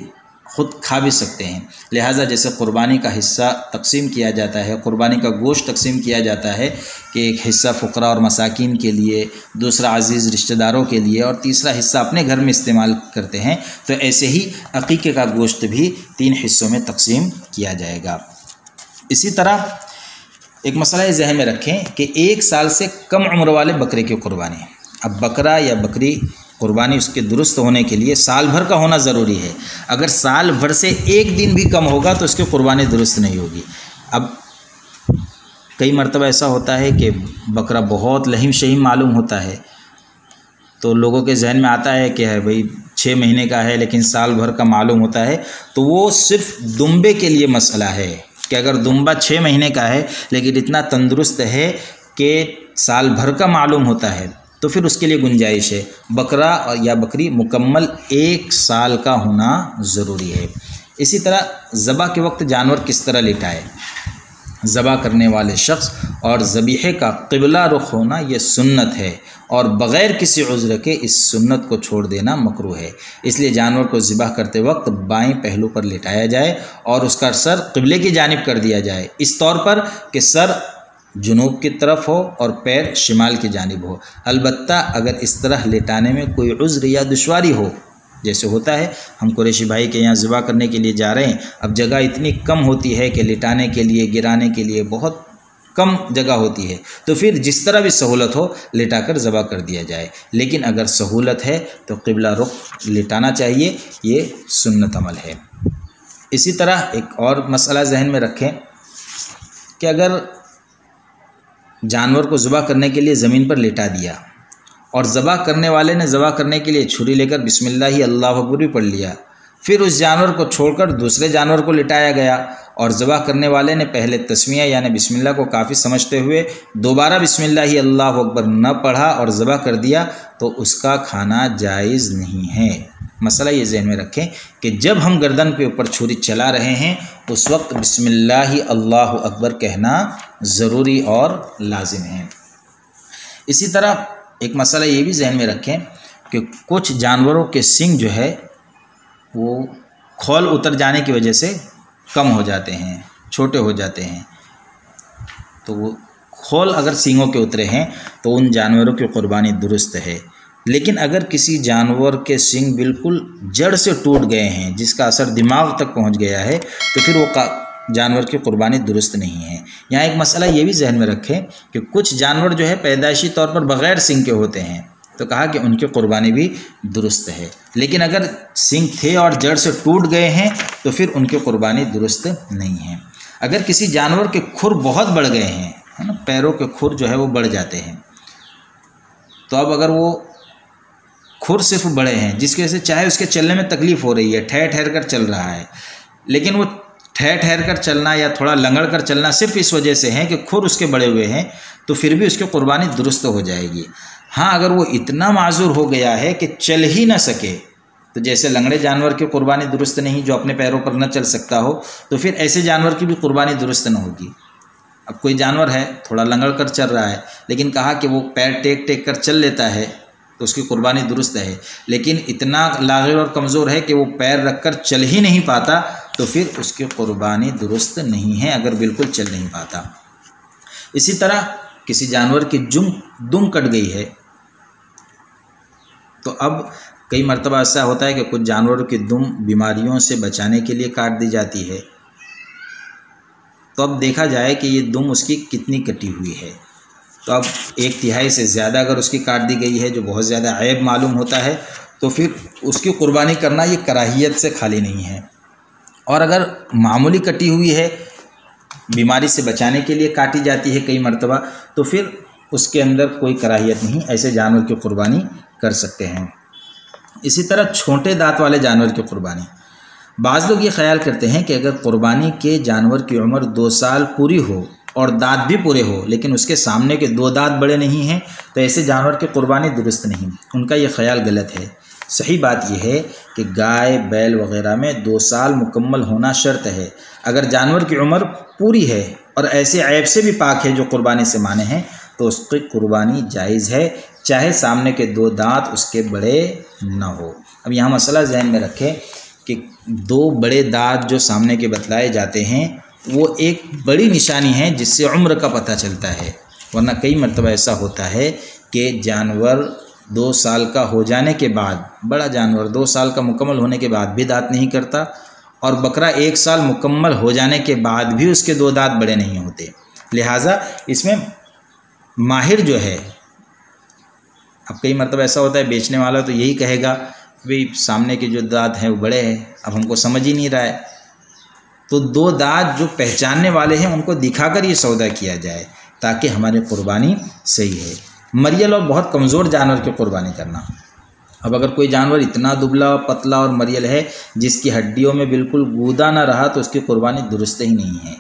خود کھا بھی سکتے ہیں، لہٰذا جیسے قربانی کا حصہ تقسیم کیا جاتا ہے، قربانی کا گوشت تقسیم کیا جاتا ہے کہ ایک حصہ فقراء اور مساکین کے لیے، دوسرا عزیز رشتہ داروں کے لیے اور تیسرا حصہ اپنے گھر میں استعمال کرتے ہیں، تو ایسے ہی عقیقے کا گوشت بھی 3 حصوں میں تقسیم کیا جائے گا۔ اسی طرح ایک مسئلہ یہ ذہن میں رکھیں کہ 1 سال سے کم عمر والے بکرے کی قربانی، اب بکرا یا بکری قربانی اس کے درست ہونے کے لیے سال بھر کا ہونا ضروری ہے، اگر سال بھر سے 1 دن بھی کم ہوگا تو اس کی قربانی درست نہیں ہوگی۔ اب کئی مرتبہ ایسا ہوتا ہے کہ بکرا بہت لہیم شہیم معلوم ہوتا ہے، تو لوگوں کے ذہن میں آتا ہے کہ بھئی 6 مہینے کا ہے لیکن سال بھر کا معلوم ہوتا ہے، تو وہ صرف دمبے کے لیے مسئلہ ہے کہ اگر دمبا 6 مہینے کا ہے لیکن اتنا تندرست ہے کہ سال بھر کا معلوم ہوتا ہے تو پھر اس کے لیے گنجائش ہے۔ بکرا یا بکری مکمل 1 سال کا ہونا ضروری ہے۔ اسی طرح ذبح کے وقت جانور کس طرح لٹائے، ذبح کرنے والے شخص اور ذبیحے کا قبلہ رخ ہونا یہ سنت ہے، اور بغیر کسی عذر کے اس سنت کو چھوڑ دینا مکروہ ہے، اس لیے جانور کو ذبح کرتے وقت بائیں پہلو پر لٹایا جائے اور اس کا سر قبلے کی جانب کر دیا جائے، اس طور پر کہ سر جنوب کی طرف ہو اور پیر شمال کی جانب ہو۔ البتہ اگر اس طرح لٹانے میں کوئی عذر یا دشواری ہو، جیسے ہوتا ہے ہم قریشی بھائی کے یہاں ذبح کرنے کے لیے جا رہے ہیں، اب جگہ اتنی کم ہوتی ہے کہ لٹانے کے لیے گرانے کے لیے بہت کم جگہ ہوتی ہے، تو پھر جس طرح بھی سہولت ہو لٹا کر ذبح کر دیا جائے، لیکن اگر سہولت ہے تو قبلہ رخ لٹانا چاہیے، یہ سنت عمل ہے۔ اسی طرح ایک اور مسئلہ ذہن میں رکھیں کہ اگر جانور کو ذبح کرنے کے لیے زمین پر لٹا دیا اور ذبح کرنے والے نے ذبح کرنے کے لیے چھری لے کر بسم اللہ اللہ اکبر بھی پڑھ لیا، پھر اس جانور کو چھوڑ کر دوسرے جانور کو لٹایا گیا اور ذبح کرنے والے نے پہلے تسمیہ یعنی بسم اللہ کو کافی سمجھتے ہوئے دوبارہ بسم اللہ اللہ اکبر نہ پڑھا اور ذبح کر دیا تو اس کا کھانا جائز نہیں ہے۔ مسئلہ یہ ذہن میں رکھیں کہ جب ہم گردن کے اوپر چھری چلا رہے ہیں اس وقت بسم اللہ اللہ اکبر کہنا ضروری اور لازم ہے۔ اسی طرح ایک مسئلہ یہ بھی ذہن میں رکھیں کہ کچھ جانوروں کے سینگ جو ہے وہ کھول اتر جانے کی وجہ سے کم ہو جاتے ہیں، چھوٹے ہو جاتے ہیں، تو وہ کھول اگر سینگوں کے اترے ہیں تو ان جانوروں کی قربانی درست ہے، لیکن اگر کسی جانور کے سینگ بالکل جڑ سے ٹوٹ گئے ہیں جس کا اثر دماغ تک پہنچ گیا ہے تو پھر وہ جانور کی قربانی درست نہیں ہے۔ یہاں ایک مسئلہ یہ بھی ذہن میں رکھیں کہ کچھ جانور جو ہے پیدائشی طور پر بغیر سینگ کے ہوتے ہیں، تو کہا کہ ان کی قربانی بھی درست ہے، لیکن اگر سینگ تھے اور جڑ سے ٹوٹ گئے ہیں تو پھر ان کی قربانی درست نہیں ہے۔ اگر کسی جانور کے کھر بہت بڑھ گئے ہیں، ہے نا، پیروں کے کھر جو ہے وہ بڑھ جاتے ہیں۔ تو اب اگر وہ کھر صرف بڑے ہیں جس کی وجہ سے چاہے اس کے چلنے میں تکلیف ہو رہی ہے، ٹھہر ٹھہر کر چل رہا ہے، لیکن وہ ٹھہر ٹھہر کر چلنا یا تھوڑا لنگڑ کر چلنا صرف اس وجہ سے ہے کہ کھر اس کے بڑے ہوئے ہیں، تو پھر بھی اس کی قربانی درست ہو جائے گی۔ ہاں اگر وہ اتنا معذور ہو گیا ہے کہ چل ہی نہ سکے، تو جیسے لنگڑے جانور کی قربانی درست نہیں جو اپنے پیروں پر نہ چل سکتا ہو، تو پھر ایسے جانور کی بھی قربانی درست نہ ہوگی۔ اب کوئی جانور ہے تھوڑا لنگڑ کر چل رہا ہے، لیکن کہا کہ وہ پیر ٹیک ٹیک کر چل لیتا ہے تو اس کی قربانی درست ہے، لیکن اتنا لاغر اور کمزور ہے کہ وہ پیر رکھ کر چل ہی نہیں پاتا، تو پھر اس کی قربانی درست نہیں ہے اگر بالکل چل نہیں پاتا۔ اسی طرح کسی جانور کی دم کٹ گئی ہے، تو اب کئی مرتبہ ایسا ہوتا ہے کہ کچھ جانوروں کی دم بیماریوں سے بچانے کے لیے کاٹ دی جاتی ہے، تو اب دیکھا جائے کہ یہ دم اس کی کتنی کٹی ہوئی ہے، تو اب 1/3 سے زیادہ اگر اس کی کاٹ دی گئی ہے جو بہت زیادہ عیب معلوم ہوتا ہے، تو پھر اس کی قربانی کرنا یہ کراہیت سے خالی نہیں ہے۔ اور اگر معمولی کٹی ہوئی ہے، بیماری سے بچانے کے لیے کاٹی جاتی ہے کئی مرتبہ، تو پھر اس کے اندر کوئی کراہیت نہیں، ایسے جانور کی قربانی کر سکتے ہیں۔ اسی طرح چھوٹے دانت والے جانور کی قربانی، بعض لوگ یہ خیال کرتے ہیں کہ اگر قربانی کے جانور کی عمر 2 سال پوری ہو اور دانت بھی پورے ہو لیکن اس کے سامنے کے 2 دانت بڑے نہیں ہیں تو ایسے جانور کی قربانی درست نہیں۔ ان کا یہ خیال غلط ہے۔ صحیح بات یہ ہے کہ گائے بیل وغیرہ میں 2 سال مکمل ہونا شرط ہے۔ اگر جانور کی عمر پوری ہے اور ایسے عیب سے بھی پاک ہے جو قربانی سے مانے ہیں تو اس کی قربانی جائز ہے، چاہے سامنے کے 2 دانت اس کے بڑے نہ ہو۔ اب یہاں مسئلہ ذہن میں رکھیں کہ 2 بڑے دانت جو سامنے کے بتلائے جاتے ہیں وہ ایک بڑی نشانی ہے جس سے عمر کا پتہ چلتا ہے، ورنہ کئی مرتبہ ایسا ہوتا ہے کہ جانور 2 سال کا ہو جانے کے بعد، بڑا جانور 2 سال کا مکمل ہونے کے بعد بھی دانت نہیں کرتا، اور بکرا 1 سال مکمل ہو جانے کے بعد بھی اس کے 2 دانت بڑے نہیں ہوتے۔ لہٰذا اس میں ماہر جو ہے، اب کئی مرتبہ ایسا ہوتا ہے بیچنے والا تو یہی کہے گا بھئی سامنے کے جو دانت ہیں وہ بڑے ہیں، اب ہم کو سمجھ ہی نہیں رہا ہے، تو 2 دانت جو پہچاننے والے ہیں ان کو دکھا کر یہ سودا کیا جائے تاکہ ہماری قربانی صحیح ہے۔ مریل اور بہت کمزور جانور کی قربانی کرنا، اب اگر کوئی جانور اتنا دبلا پتلا اور مریل ہے جس کی ہڈیوں میں بالکل گودا نہ رہا تو اس کی قربانی درست ہی نہیں ہے۔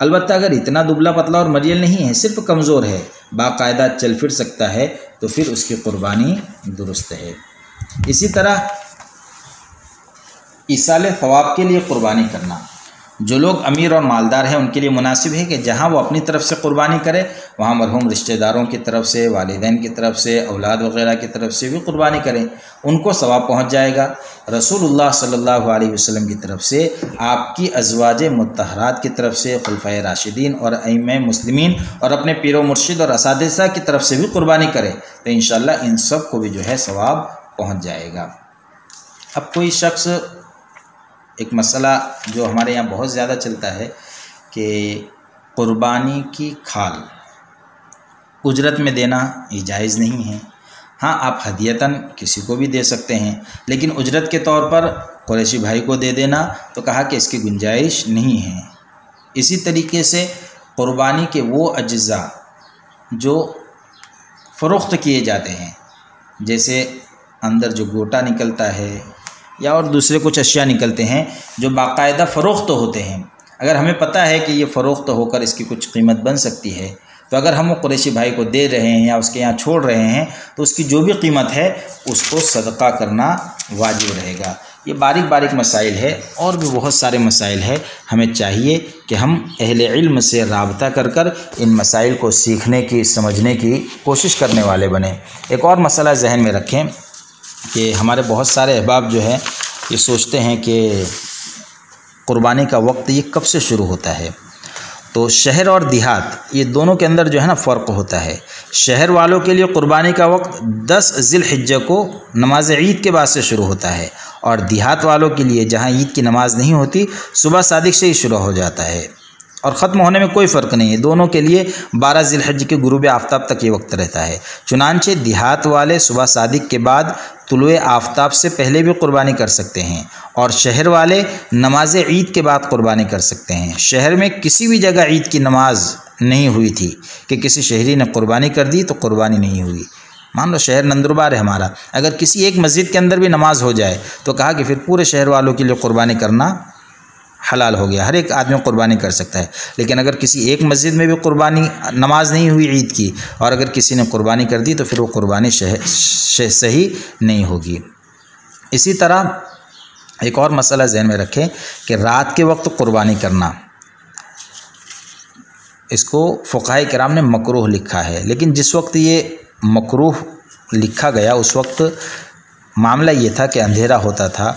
البتہ اگر اتنا دبلا پتلا اور مریل نہیں ہے، صرف کمزور ہے، باقاعدہ چل پھر سکتا ہے، تو پھر اس کی قربانی درست ہے۔ اسی طرح ایصال ثواب کے لیے قربانی کرنا، جو لوگ امیر اور مالدار ہیں ان کے لیے مناسب ہے کہ جہاں وہ اپنی طرف سے قربانی کرے وہاں مرحوم رشتہ داروں کی طرف سے، والدین کی طرف سے، اولاد وغیرہ کی طرف سے بھی قربانی کریں، ان کو ثواب پہنچ جائے گا۔ رسول اللہ صلی اللہ علیہ وسلم کی طرف سے، آپ کی ازواج مطہرات کی طرف سے، خلفائے راشدین اور ائمہ مسلمین اور اپنے پیر و مرشد اور اساتذہ کی طرف سے بھی قربانی کرے تو انشاءاللہ ان سب کو بھی جو ہے ثواب پہنچ جائے گا۔ اب کوئی شخص، ایک مسئلہ جو ہمارے یہاں بہت زیادہ چلتا ہے کہ قربانی کی کھال اجرت میں دینا یہ جائز نہیں ہے۔ ہاں آپ ہدیتاً کسی کو بھی دے سکتے ہیں، لیکن اجرت کے طور پر قریشی بھائی کو دے دینا تو کہا کہ اس کی گنجائش نہیں ہے۔ اسی طریقے سے قربانی کے وہ اجزاء جو فروخت کیے جاتے ہیں، جیسے اندر جو گوٹا نکلتا ہے یا اور دوسرے کچھ اشیاء نکلتے ہیں جو باقاعدہ فروخت ہوتے ہیں، اگر ہمیں پتہ ہے کہ یہ فروخت ہو کر اس کی کچھ قیمت بن سکتی ہے تو اگر ہم وہ قریشی بھائی کو دے رہے ہیں یا اس کے یہاں چھوڑ رہے ہیں تو اس کی جو بھی قیمت ہے اس کو صدقہ کرنا واجب رہے گا۔ یہ باریک باریک مسائل ہے اور بھی بہت سارے مسائل ہیں، ہمیں چاہیے کہ ہم اہل علم سے رابطہ کر کر ان مسائل کو سیکھنے کی، سمجھنے کی کوشش کرنے والے بنیں۔ ایک اور مسئلہ ذہن میں رکھیں کہ ہمارے بہت سارے احباب جو ہیں یہ سوچتے ہیں کہ قربانی کا وقت یہ کب سے شروع ہوتا ہے، تو شہر اور دیہات یہ دونوں کے اندر جو ہے نا فرق ہوتا ہے۔ شہر والوں کے لیے قربانی کا وقت 10 ذی الحجہ کو نماز عید کے بعد سے شروع ہوتا ہے، اور دیہات والوں کے لیے جہاں عید کی نماز نہیں ہوتی صبح صادق سے ہی شروع ہو جاتا ہے، اور ختم ہونے میں کوئی فرق نہیں ہے، دونوں کے لیے 12 ذی الحجہ کے غروب آفتاب تک یہ وقت رہتا ہے۔ چنانچہ دیہات والے صبح صادق کے بعد طلوع آفتاب سے پہلے بھی قربانی کر سکتے ہیں، اور شہر والے نماز عید کے بعد قربانی کر سکتے ہیں۔ شہر میں کسی بھی جگہ عید کی نماز نہیں ہوئی تھی کہ کسی شہری نے قربانی کر دی تو قربانی نہیں ہوئی۔ مان لو شہر نندربار ہے ہمارا، اگر کسی ایک مسجد کے اندر بھی نماز ہو جائے تو کہا کہ پھر پورے شہر والوں کے لیے قربانی کرنا حلال ہو گیا، ہر ایک آدمی قربانی کر سکتا ہے۔ لیکن اگر کسی ایک مسجد میں بھی نماز نہیں ہوئی عید کی اور اگر کسی نے قربانی کر دی تو پھر وہ قربانی صحیح نہیں ہوگی۔ اسی طرح ایک اور مسئلہ ذہن میں رکھیں کہ رات کے وقت قربانی کرنا، اس کو فقہاء کرام نے مکروہ لکھا ہے، لیکن جس وقت یہ مکروہ لکھا گیا اس وقت معاملہ یہ تھا کہ اندھیرا ہوتا تھا،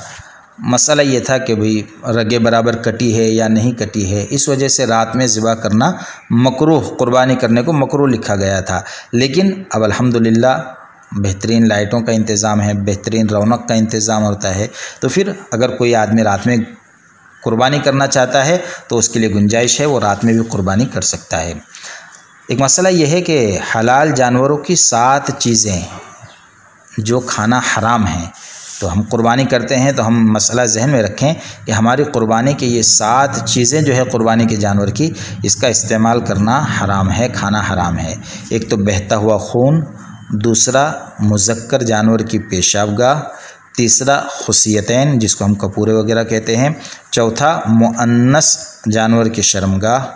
مسئلہ یہ تھا کہ بھئی رگے برابر کٹی ہے یا نہیں کٹی ہے، اس وجہ سے رات میں ذبح کرنا مکروہ، قربانی کرنے کو مکروہ لکھا گیا تھا۔ لیکن اب الحمدللہ بہترین لائٹوں کا انتظام ہے، بہترین رونق کا انتظام ہوتا ہے، تو پھر اگر کوئی آدمی رات میں قربانی کرنا چاہتا ہے تو اس کے لیے گنجائش ہے، وہ رات میں بھی قربانی کر سکتا ہے۔ ایک مسئلہ یہ ہے کہ حلال جانوروں کی 7 چیزیں جو کھانا حرام ہیں، تو ہم قربانی کرتے ہیں تو ہم مسئلہ ذہن میں رکھیں کہ ہماری قربانی کے یہ 7 چیزیں جو ہے قربانی کے جانور کی، اس کا استعمال کرنا حرام ہے، کھانا حرام ہے۔ ایک تو بہتا ہوا خون، دوسرا مذکر جانور کی پیشاب گاہ، تیسرا خصیتین جس کو ہم کپورے وغیرہ کہتے ہیں، چوتھا مؤنث جانور کی شرمگاہ،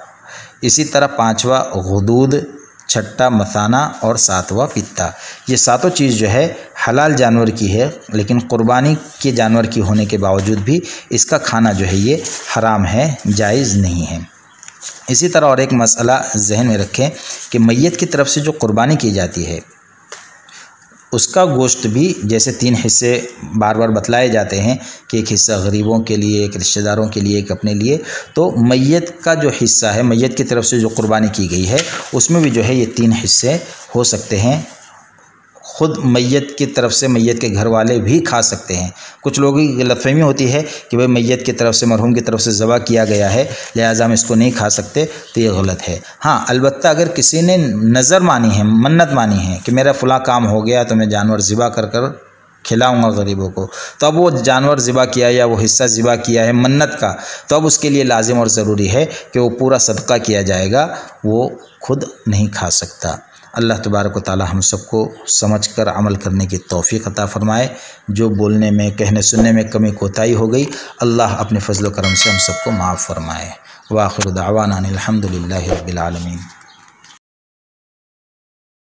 اسی طرح 5واں غدود، 6واں مثانہ اور 7واں پتا۔ یہ 7 چیز جو ہے حلال جانور کی ہے، لیکن قربانی کے جانور کی ہونے کے باوجود بھی اس کا کھانا جو ہے یہ حرام ہے، جائز نہیں ہے۔ اسی طرح اور ایک مسئلہ ذہن میں رکھیں کہ میت کی طرف سے جو قربانی کی جاتی ہے اس کا گوشت بھی جیسے 3 حصے بار بار بتلائے جاتے ہیں کہ ایک حصہ غریبوں کے لیے، ایک رشتہ داروں کے لیے، ایک اپنے لیے، تو میت کا جو حصہ ہے، میت کی طرف سے جو قربانی کی گئی ہے اس میں بھی جو ہے یہ 3 حصے ہو سکتے ہیں۔ خود میت کی طرف سے میت کے گھر والے بھی کھا سکتے ہیں۔ کچھ لوگوں کی غلط فہمی ہوتی ہے کہ بھئی میت کی طرف سے، مرحوم کی طرف سے ذبح کیا گیا ہے لہٰذا ہم اس کو نہیں کھا سکتے، تو یہ غلط ہے۔ ہاں البتہ اگر کسی نے نظر مانی ہے، منت مانی ہے کہ میرا فلاں کام ہو گیا تو میں جانور ذبح کر کھلاؤں گا غریبوں کو، تو اب وہ جانور ذبح کیا یا وہ حصہ ذبح کیا ہے منت کا، تو اب اس کے لیے لازم اور ضروری ہے کہ وہ پورا صدقہ کیا جائے گا، وہ خود نہیں کھا سکتا۔ اللہ تبارک و تعالی ہم سب کو سمجھ کر عمل کرنے کی توفیق عطا فرمائے۔ جو بولنے میں، کہنے سننے میں کمی کوتاہی ہو گئی، اللہ اپنے فضل و کرم سے ہم سب کو معاف فرمائے۔ وآخر دعوانا الحمدللہ رب العالمین۔